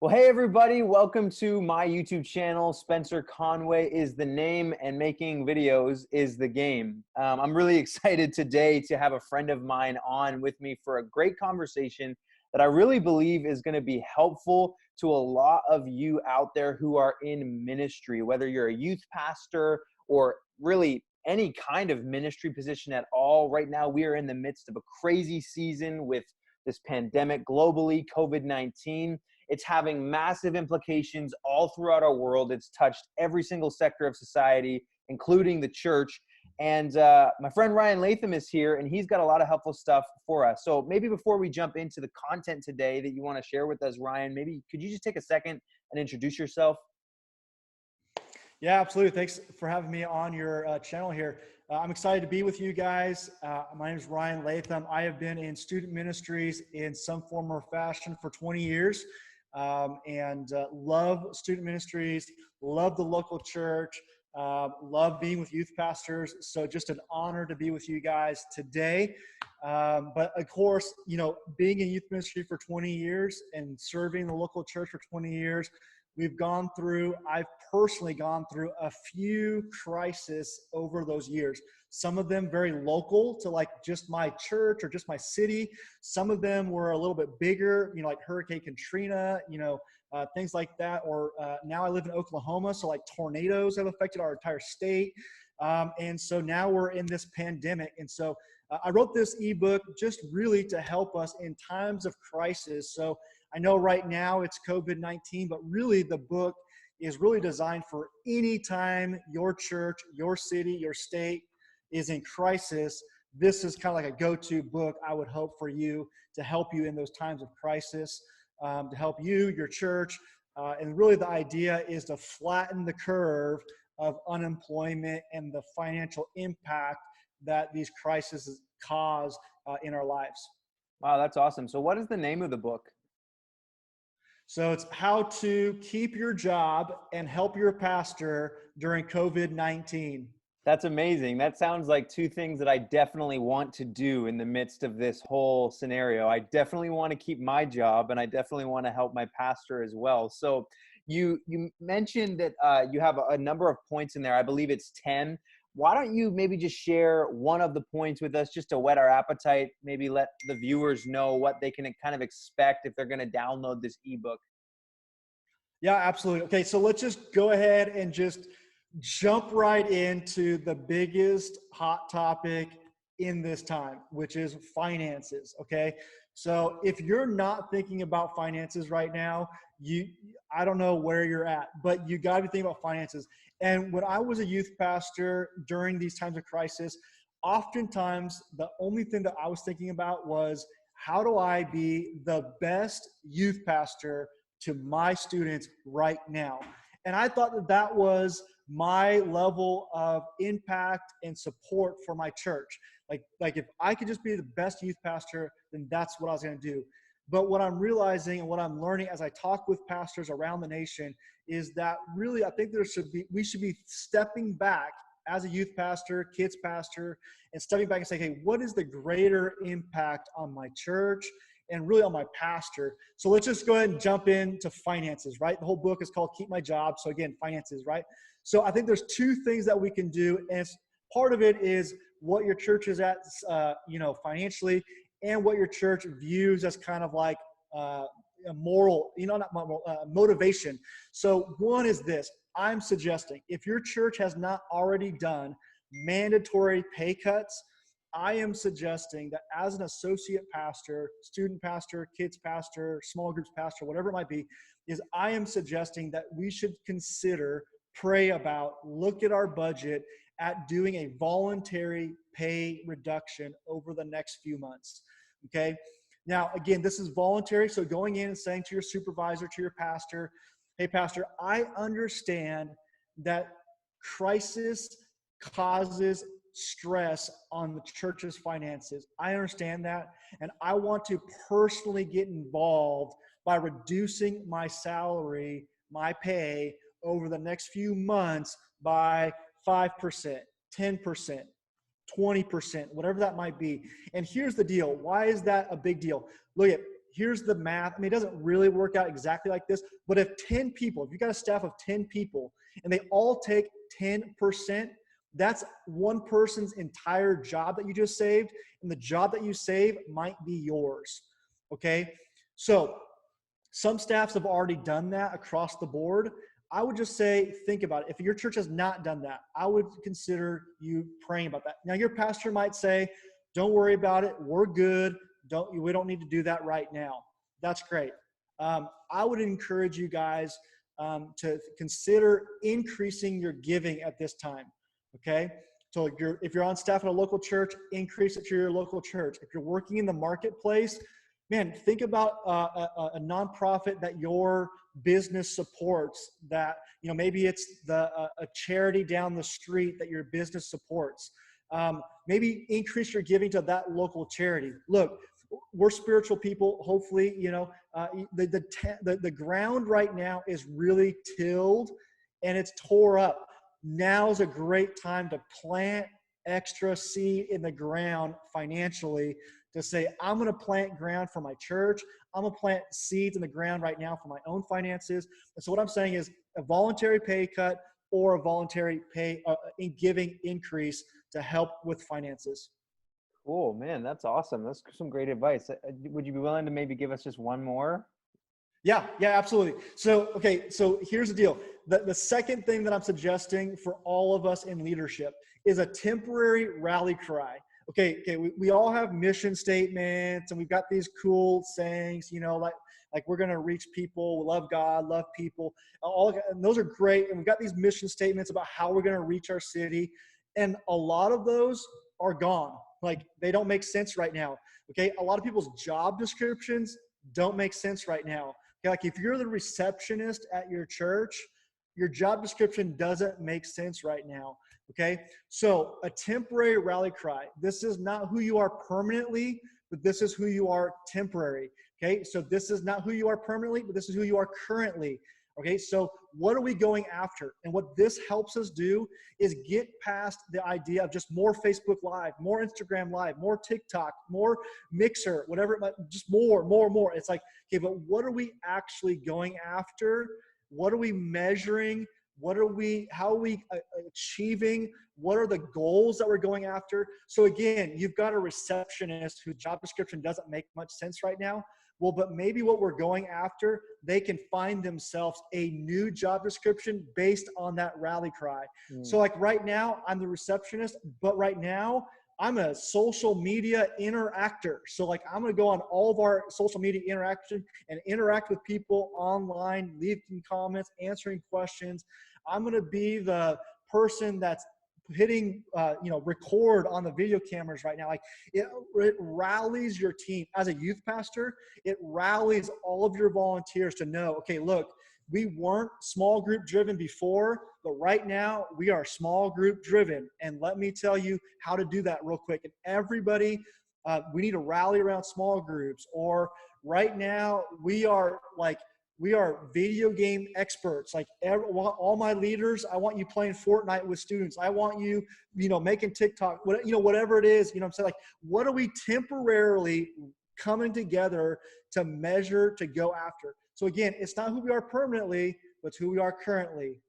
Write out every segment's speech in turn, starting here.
Well, hey everybody, welcome to my YouTube channel. Spencer Conway is the name and making videos is the game. I'm really excited today to have a friend of mine on with me for a great conversation that I really believe is going to be helpful to a lot of you out there who are in ministry, whether you're a youth pastor or really any kind of ministry position at all. Right now, we are in the midst of a crazy season with this pandemic globally, COVID-19. It's having massive implications all throughout our world. It's touched every single sector of society, including the church. And my friend Ryan Latham is here, and he's got a lot of helpful stuff for us. So maybe before we jump into the content today that you want to share with us, Ryan, maybe could you just take a second and introduce yourself? Yeah, absolutely. Thanks for having me on your channel here. I'm excited to be with you guys. My name is Ryan Latham. I have been in student ministries in some form or fashion for 20 years and love student ministries, love the local church, love being with youth pastors. So just an honor to be with you guys today. But of course, you know, being in youth ministry for 20 years and serving the local church for 20 years, I've personally gone through a few crises over those years. Some of them very local to like just my church or just my city. Some of them were a little bit bigger, you know, like Hurricane Katrina, things like that. Or now I live in Oklahoma, so like tornadoes have affected our entire state. And so now we're in this pandemic. And so I wrote this ebook just really to help us in times of crisis. So I know right now it's COVID-19, but really the book is really designed for any time your church, your city, your state is in crisis. This is kind of like a go-to book I would hope for you to help you in those times of crisis, to help you, your church. And really the idea is to flatten the curve of unemployment and the financial impact that these crises cause in our lives. Wow, that's awesome. So what is the name of the book? So it's how to keep your job and help your pastor during COVID-19. That's amazing. That sounds like two things that I definitely want to do in the midst of this whole scenario. I definitely want to keep my job, and I definitely want to help my pastor as well. So you mentioned that you have a number of points in there. I believe it's 10. Why don't you maybe just share one of the points with us just to whet our appetite, maybe let the viewers know what they can kind of expect if they're going to download this ebook? Yeah, absolutely. Okay, so let's just go ahead and just jump right into the biggest hot topic in this time, which is finances. Okay, so if you're not thinking about finances right now, I don't know where you're at, but you got to be thinking about finances. And when I was a youth pastor during these times of crisis, oftentimes the only thing that I was thinking about was, how do I be the best youth pastor to my students right now? And I thought that that was my level of impact and support for my church. Like if I could just be the best youth pastor, then that's what I was going to do. But what I'm realizing and what I'm learning as I talk with pastors around the nation is that really I think we should be stepping back as a youth pastor, kids pastor, and stepping back and saying, hey, what is the greater impact on my church and really on my pastor? So let's just go ahead and jump into finances, right? The whole book is called Keep My Job. So again, finances, right? So I think there's two things that we can do. And part of it is what your church is at, financially, and what your church views as kind of like a moral, not moral, motivation. So one is this. I'm suggesting if your church has not already done mandatory pay cuts, I am suggesting that as an associate pastor, student pastor, kids pastor, small groups pastor, whatever it might be, is I am suggesting that we should consider, pray about, look at our budget at doing a voluntary pay reduction over the next few months. Okay. Now, again, this is voluntary. So going in and saying to your supervisor, to your pastor, hey, pastor, I understand that crisis causes stress on the church's finances. I understand that. And I want to personally get involved by reducing my salary, my pay over the next few months by 5%, 10%, 20%, whatever that might be. And here's the deal. Why is that a big deal? Look at, here's the math. I mean, it doesn't really work out exactly like this, but if 10 people, if you've got a staff of 10 people and they all take 10%, that's one person's entire job that you just saved, and the job that you save might be yours, okay? So some staffs have already done that across the board. I would just say, think about it. If your church has not done that, I would consider you praying about that. Now, your pastor might say, don't worry about it. We're good. We don't need to do that right now. That's great. I would encourage you guys to consider increasing your giving at this time. Okay. So if you're on staff at a local church, increase it to your local church. If you're working in the marketplace, man, think about a nonprofit that your business supports, that, maybe it's a charity down the street that your business supports. Maybe increase your giving to that local charity. Look, we're spiritual people. Hopefully, the ground right now is really tilled and it's tore up. Now's a great time to plant extra seed in the ground financially, to say, I'm going to plant ground for my church. I'm going to plant seeds in the ground right now for my own finances. And so what I'm saying is a voluntary pay cut or a voluntary pay in giving increase to help with finances. Cool, man. That's awesome. That's some great advice. Would you be willing to maybe give us just one more? Yeah, absolutely. So here's the deal. The second thing that I'm suggesting for all of us in leadership is a temporary rally cry. Okay, we all have mission statements and we've got these cool sayings, like we're going to reach people, love God, love people, and those are great. And we've got these mission statements about how we're going to reach our city. And a lot of those are gone. Like, they don't make sense right now. Okay, a lot of people's job descriptions don't make sense right now. Okay, like if you're the receptionist at your church, your job description doesn't make sense right now. Okay, so a temporary rally cry. This is not who you are permanently, but this is who you are temporary. Okay, so this is not who you are permanently, but this is who you are currently. Okay, so what are we going after? And what this helps us do is get past the idea of just more Facebook Live, more Instagram Live, more TikTok, more Mixer, whatever it might, just more. It's like, okay, but what are we actually going after? What are we measuring? How are we achieving? What are the goals that we're going after? So again, you've got a receptionist whose job description doesn't make much sense right now. Well, but maybe what we're going after, they can find themselves a new job description based on that rally cry. So like right now, I'm the receptionist, but right now I'm a social media interactor. So like I'm going to go on all of our social media interaction and interact with people online, leaving comments, answering questions. I'm going to be the person that's hitting record on the video cameras right now. Like it rallies your team. As a youth pastor, it rallies all of your volunteers to know, okay, look, we weren't small group driven before, but right now we are small group driven. And let me tell you how to do that real quick. And everybody, we need to rally around small groups. Or right now we are video game experts. Like all my leaders, I want you playing Fortnite with students. I want you, making TikTok, whatever it is, I'm saying, like, what are we temporarily coming together to measure, to go after? So again, it's not who we are permanently, but it's who we are currently.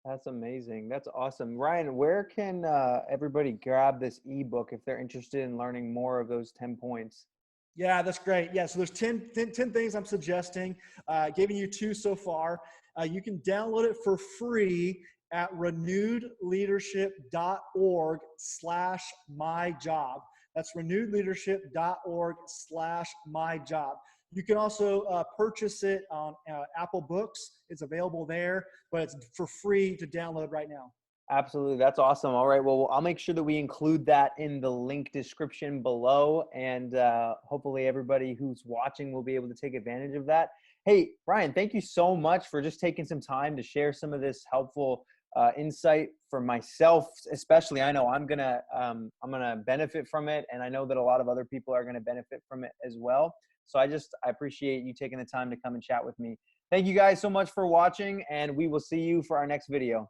That's amazing. That's awesome. Ryan, where can everybody grab this ebook if they're interested in learning more of those 10 points? Yeah, that's great. Yeah, so there's 10 things I'm suggesting, giving you 2 so far. You can download it for free at renewedleadership.org/myjob. That's renewedleadership.org/myjob. You can also purchase it on Apple Books. It's available there, but it's for free to download right now. Absolutely. That's awesome. All right. Well, I'll make sure that we include that in the link description below. And hopefully everybody who's watching will be able to take advantage of that. Hey, Brian, thank you so much for just taking some time to share some of this helpful insight for myself, especially. I know I'm gonna benefit from it. And I know that a lot of other people are going to benefit from it as well. So I appreciate you taking the time to come and chat with me. Thank you guys so much for watching, and we will see you for our next video.